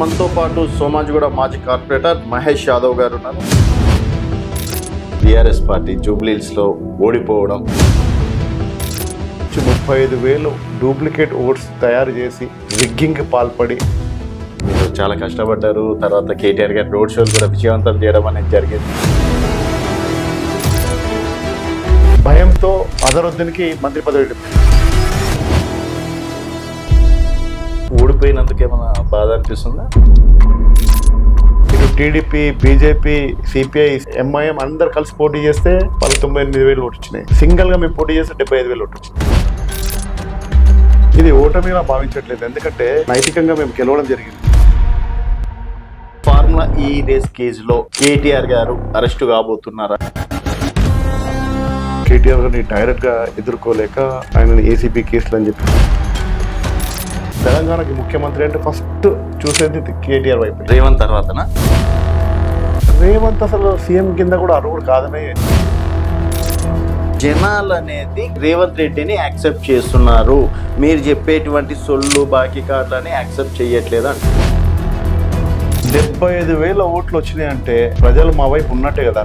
మనతో పాటు సోమాజిగూడ మాజీ కార్పొరేటర్ మహేష్ యాదవ్ గారు ఉన్నారు. టీఆర్ఎస్ పార్టీ జూబ్లీహిల్స్ లో ఓడిపోవడం, 35,000 డూప్లికేట్ ఓట్స్ తయారు చేసి రిగ్గింగ్ పాల్పడి మీరు చాలా కష్టపడ్డారు. తర్వాత కేటీఆర్ గారి రోడ్ షోలు కూడా విజయవంతం చేయడం అనేది జరిగింది. భయంతో అజరుద్దీన్కి మంత్రి పదవి ఓడిపోయినందుకు ఏమైనా బాధ అనిపిస్తుందా? ఇటు టీడీపీ, బీజేపీ, సిపిఐ, ఎంఐఎం అందరు కలిసి పోటీ చేస్తే వాళ్ళు 98,000 ఓట్లు వచ్చినాయి. సింగిల్ గా మేము పోటీ చేస్తే 75,000 ఓట్లు వచ్చినాయి. ఇది ఓటమిగా భావించట్లేదు, ఎందుకంటే నైతికంగా మేము గెలవడం జరిగింది. ఫార్ములా ఈ రేస్ కేసులో కేటీఆర్ గారు అరెస్టు కాబోతున్నారా? కేటీఆర్ గారిని డైరెక్ట్ గా ఎదుర్కోలేక ఆయన ఏసీబీ కేసులు అని చెప్పి తెలంగాణకి ముఖ్యమంత్రి అంటే ఫస్ట్ చూసేది కేటీఆర్ వైపు. రేవంత్ తర్వాతనా? రేవంత్ అసలు సీఎం కింద కూడా అర్హుడు కాదనే. జనాలు అనేది రేవంత్ రెడ్డిని యాక్సెప్ట్ చేస్తున్నారు, మీరు చెప్పేటువంటి సొల్లు బాకీ కార్డులని యాక్సెప్ట్ చేయట్లేదు అంట. 75,000 ఓట్లు వచ్చినాయంటే ప్రజలు మా వైపు ఉన్నట్టే కదా.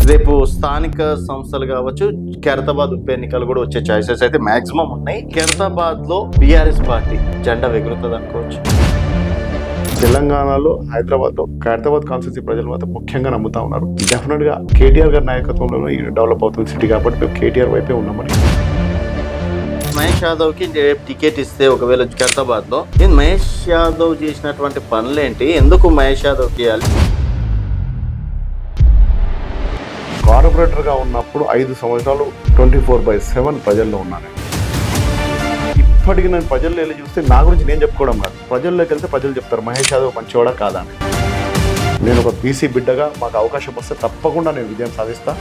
రేపు స్థానిక సంస్థలు కావచ్చు, ఖైరతాబాద్ ఉప ఎన్నికలు కూడా వచ్చే ఛాయిసెస్ అయితే మాక్సిమం ఉన్నాయి. ఖైరతాబాద్ లో బీఆర్ఎస్ పార్టీ జెండా ఎగురుతుంది అనుకోవచ్చు. తెలంగాణలో, హైదరాబాద్లో ఖైరతాబాద్ కాన్స్టిట్యూన్సీ ప్రజలు మాత్రం ముఖ్యంగా నమ్ముతా ఉన్నారు. డెఫినెట్ గా కేటీఆర్ గారి నాయకత్వంలో డెవలప్ అవుతుంది సిటీ, కాబట్టి మేము కేటీఆర్ వైపే ఉన్నామని. మహేష్ యాదవ్ కి రేపు టికెట్ ఇస్తే ఒకవేళ ఖైరతాబాద్ లో మహేష్ యాదవ్ చేసినటువంటి పనులేంటి, ఎందుకు మహేష్ యాదవ్ చేయాలి? కార్పొరేటర్ గా ఉన్నప్పుడు 5 సంవత్సరాలు 24/7 ప్రజల్లో ఉన్నాను. ఇప్పటికి నేను ప్రజల్లో వెళ్ళి చూస్తే నా గురించి నేను చెప్పుకోవడం కాదు, ప్రజల్లోకి వెళ్తే ప్రజలు చెప్తారు మహేష్ యాదవ్ మంచివాడా కాదా అని. నేను ఒక బీసీ బిడ్డగా మాకు అవకాశం వస్తే తప్పకుండా నేను విజయం సాధిస్తా.